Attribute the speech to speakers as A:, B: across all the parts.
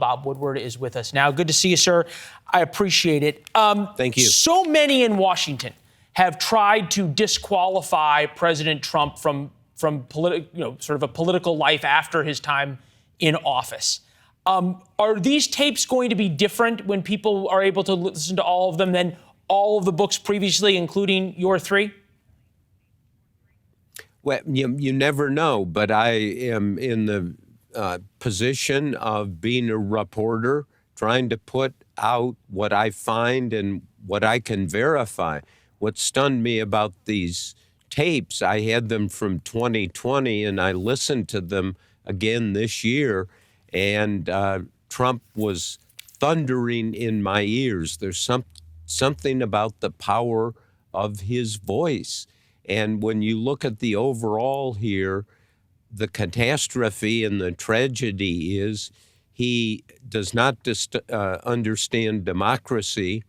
A: Bob Woodward is with us now. Good to see you, sir. I appreciate it.
B: Thank you.
A: So many in Washington have tried to disqualify President Trump from sort of a political life after his time in office. Are these tapes going to be different when people are able to listen to all of them than all of the books previously, including your three?
B: Well, you never know, but I am in the position of being a reporter, trying to put out what I find and what I can verify. What stunned me about these tapes, I had them from 2020, and I listened to them again this year, and Trump was thundering in my ears. There's something about the power of his voice. And when you look at the overall here, the catastrophe and the tragedy is he does not understand democracy,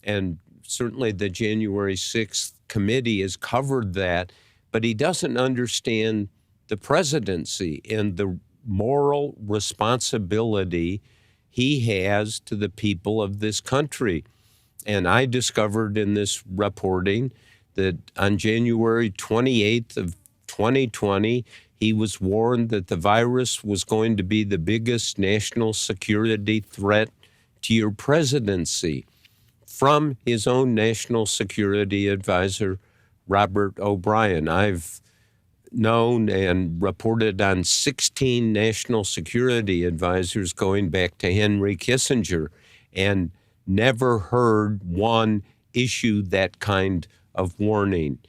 B: and certainly the January 6th committee has covered that, but he doesn't understand the presidency and the moral responsibility he has to the people of this country. And I discovered in this reporting that on January 28th of 2020, he was warned that the virus was going to be the biggest national security threat to your presidency from his own national security advisor, Robert O'Brien. I've known and reported on 16 national security advisors going back to Henry Kissinger and never heard one issue that kind of warning.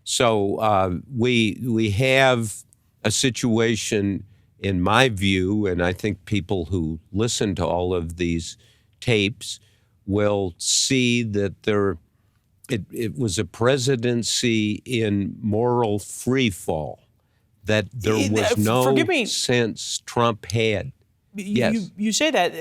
B: So we have a situation, in my view, and I think people who listen to all of these tapes will see that it was a presidency in moral freefall, that there was no sense Trump had. Yes.
A: You say that.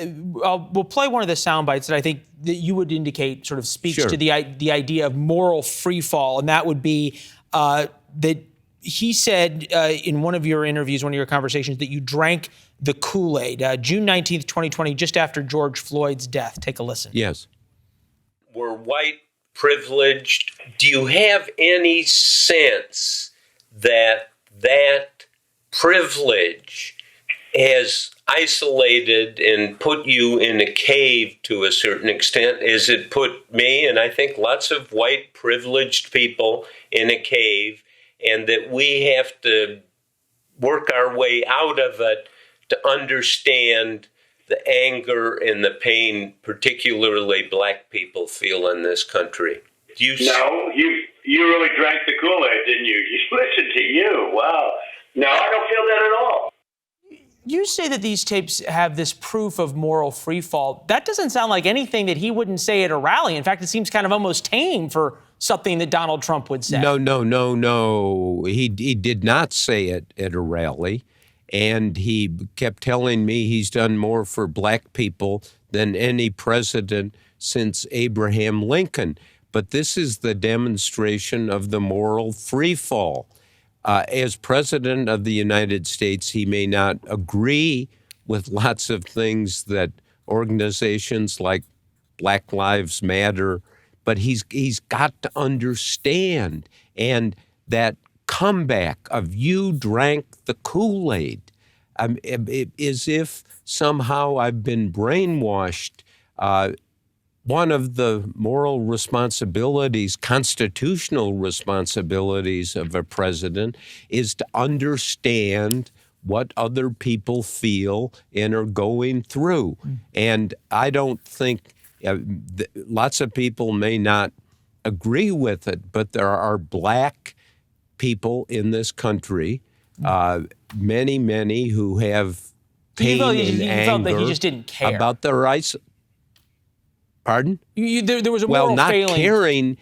A: We'll play one of the sound bites that I think that you would indicate sort of speaks to the idea of moral freefall, and that would be that he said in one of your interviews, one of your conversations, that you drank the Kool-Aid. June 19th, 2020, just after George Floyd's death. Take a listen.
B: Yes.
C: We're white, privileged. Do you have any sense that privilege has isolated and put you in a cave to a certain extent, as it put me and I think lots of white privileged people in a cave, and that we have to work our way out of it to understand the anger and the pain particularly black people feel in this country?
D: No, you really drank the Kool-Aid, didn't you? Listen to you. Wow. No, I don't feel that at all.
A: You say that these tapes have this proof of moral freefall. That doesn't sound like anything that he wouldn't say at a rally. In fact, it seems kind of almost tame for something that Donald Trump would say.
B: No. He did not say it at a rally. And he kept telling me he's done more for black people than any president since Abraham Lincoln. But this is the demonstration of the moral freefall. As president of the United States, he may not agree with lots of things that organizations like Black Lives Matter, but he's got to understand. And that comeback of you drank the Kool-Aid, as if somehow I've been brainwashed. One of the moral responsibilities, constitutional responsibilities of a president is to understand what other people feel and are going through. And I don't think, lots of people may not agree with it, but there are black people in this country, many who have pain and anger
A: felt like he just didn't care
B: about their rights. Pardon?
A: There was a moral failing.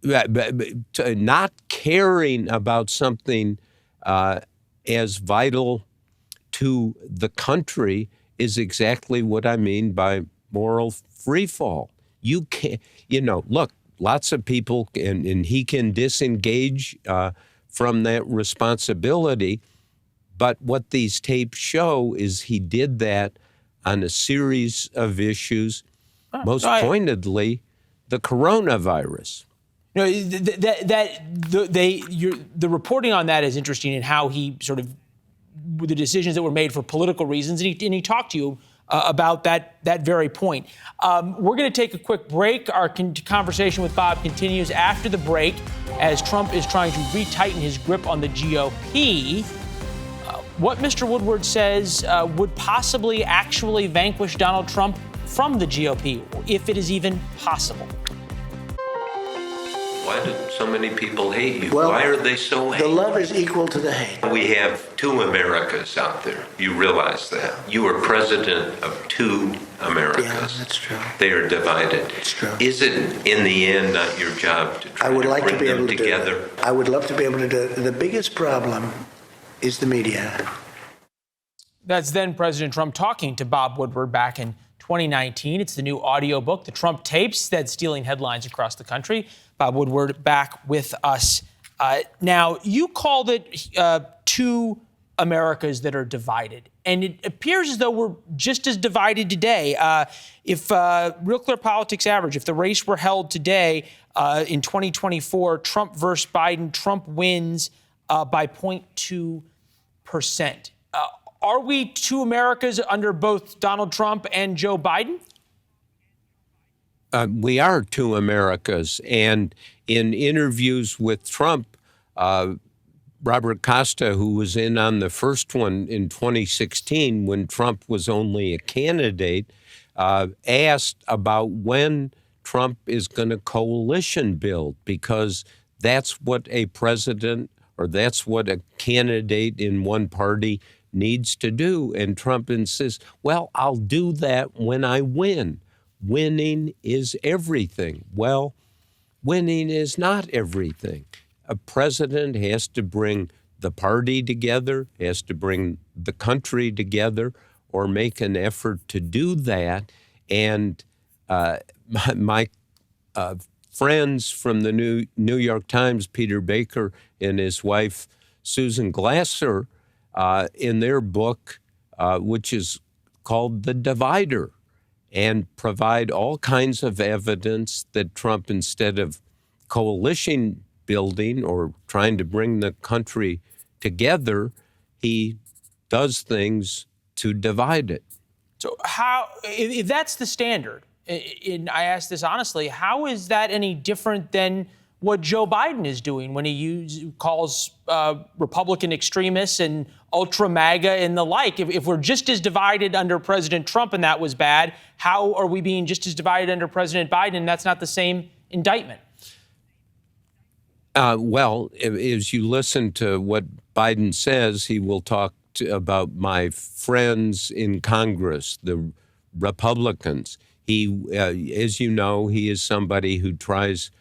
B: Not caring about something as vital to the country is exactly what I mean by moral freefall. You can't, look, lots of people, and he can disengage from that responsibility, but what these tapes show is he did that on a series of issues, most pointedly, the coronavirus.
A: No, the reporting on that is interesting, and how he sort of, the decisions that were made for political reasons, and he talked to you about that very point. We're going to take a quick break. Our conversation with Bob continues after the break, as Trump is trying to retighten his grip on the GOP. What Mr. Woodward says would possibly actually vanquish Donald Trump from the GOP, if it is even possible.
C: Why do so many people hate you?
E: Well,
C: why are they so hateful?
E: The love is equal to the hate.
C: We have two Americas out there. You realize that. You are president of two Americas.
E: Yeah, that's true.
C: They are divided.
E: It's true.
C: Is it, in the end, not your job to try to bring them together?
E: I would love to be able to do it. The biggest problem is the media.
A: That's then President Trump talking to Bob Woodward back in 2019. It's the new audiobook, The Trump Tapes, that's stealing headlines across the country. Bob Woodward back with us. Now, you called it two Americas that are divided. And it appears as though we're just as divided today. If Real Clear Politics average, if the race were held today in 2024, Trump versus Biden, Trump wins by 0.2%. Are we two Americas under both Donald Trump and Joe Biden?
B: We are two Americas. And in interviews with Trump, Robert Costa, who was in on the first one in 2016 when Trump was only a candidate, asked about when Trump is going to coalition build, because that's what a president, or that's what a candidate in one party needs to do. And Trump insists, well, I'll do that when I win. Winning is everything. Well, winning is not everything. A president has to bring the party together, has to bring the country together, or make an effort to do that. And my friends from the New York Times, Peter Baker and his wife, Susan Glasser, in their book, which is called The Divider, and provide all kinds of evidence that Trump, instead of coalition building or trying to bring the country together, he does things to divide it.
A: So how, if that's the standard, and I ask this honestly, how is that any different than what Joe Biden is doing when he calls Republican extremists and ultra MAGA and the like? If we're just as divided under President Trump and that was bad, how are we being just as divided under President Biden and that's not the same indictment?
B: Well, as you listen to what Biden says, he will talk about my friends in Congress, the Republicans. He, as you know, he is somebody who tries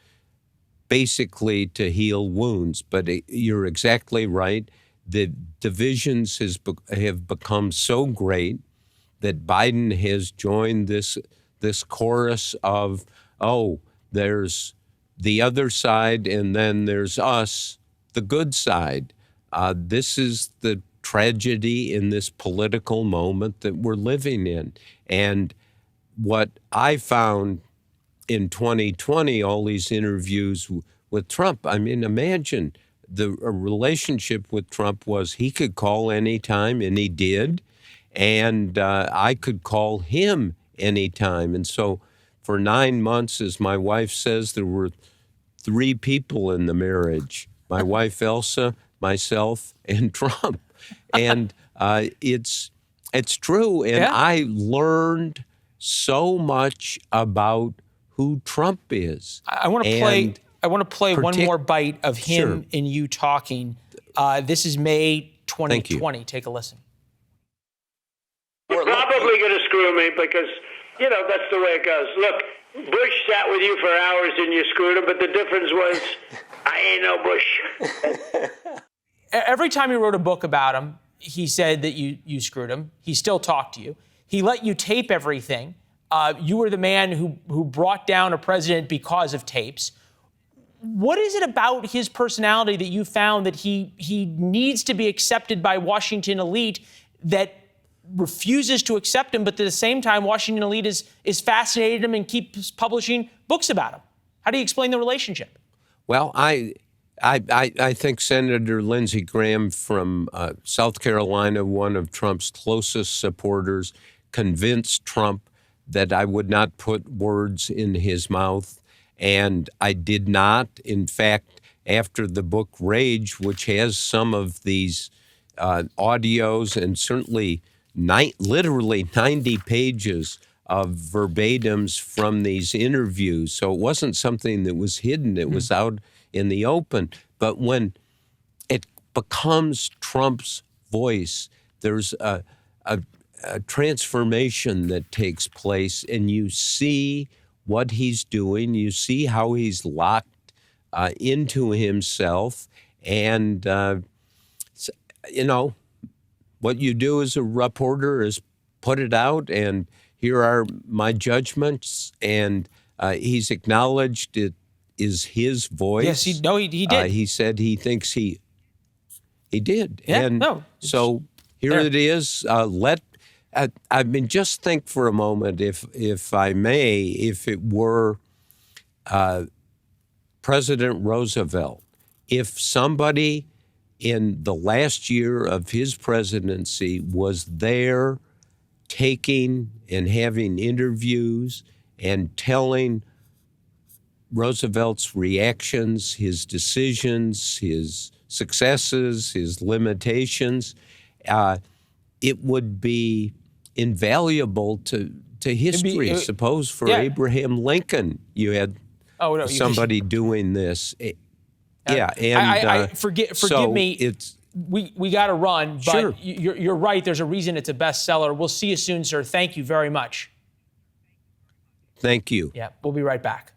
B: basically to heal wounds. But you're exactly right. The divisions have become so great that Biden has joined this chorus of, oh, there's the other side and then there's us, the good side. This is the tragedy in this political moment that we're living in. And what I found in 2020, all these interviews with Trump, I mean, imagine the relationship with Trump was he could call anytime, and he did, and I could call him anytime. And so for 9 months, as my wife says, there were 3 people in the marriage, my wife Elsa, myself, and Trump. And it's true. And
A: yeah.
B: I learned so much about who Trump is.
A: I want to play one more bite of him and you talking. This is May 2020. Take a listen.
D: You're probably going to screw me because, that's the way it goes. Look, Bush sat with you for hours and you screwed him, but the difference was I ain't no Bush.
A: Every time he wrote a book about him, he said that you screwed him. He still talked to you. He let you tape everything. You were the man who brought down a president because of tapes. What is it about his personality that you found that he needs to be accepted by Washington elite that refuses to accept him, but at the same time, Washington elite is fascinated him and keeps publishing books about him. How do you explain the relationship?
B: Well, I think Senator Lindsey Graham from South Carolina, one of Trump's closest supporters, convinced Trump that I would not put words in his mouth, and I did not. In fact, after the book Rage, which has some of these audios and certainly literally 90 pages of verbatims from these interviews, so it wasn't something that was hidden, it was out in the open. But when it becomes Trump's voice, there's a transformation that takes place, and you see what he's doing, you see how he's locked into himself, and what you do as a reporter is put it out, and here are my judgments, and he's acknowledged it is his voice.
A: Yes, he did.
B: He said he thinks he did.
A: Yeah,
B: and
A: no,
B: so here it is. Just think for a moment, if I may, if it were President Roosevelt, if somebody in the last year of his presidency was there taking and having interviews and telling Roosevelt's reactions, his decisions, his successes, his limitations, it would be invaluuable to history. Suppose for Abraham Lincoln, you had somebody doing this.
A: Forgive me. We got to run, but
B: sure.
A: You're right. There's a reason it's a bestseller. We'll see you soon, sir. Thank you very much.
B: Thank you.
A: Yeah, we'll be right back.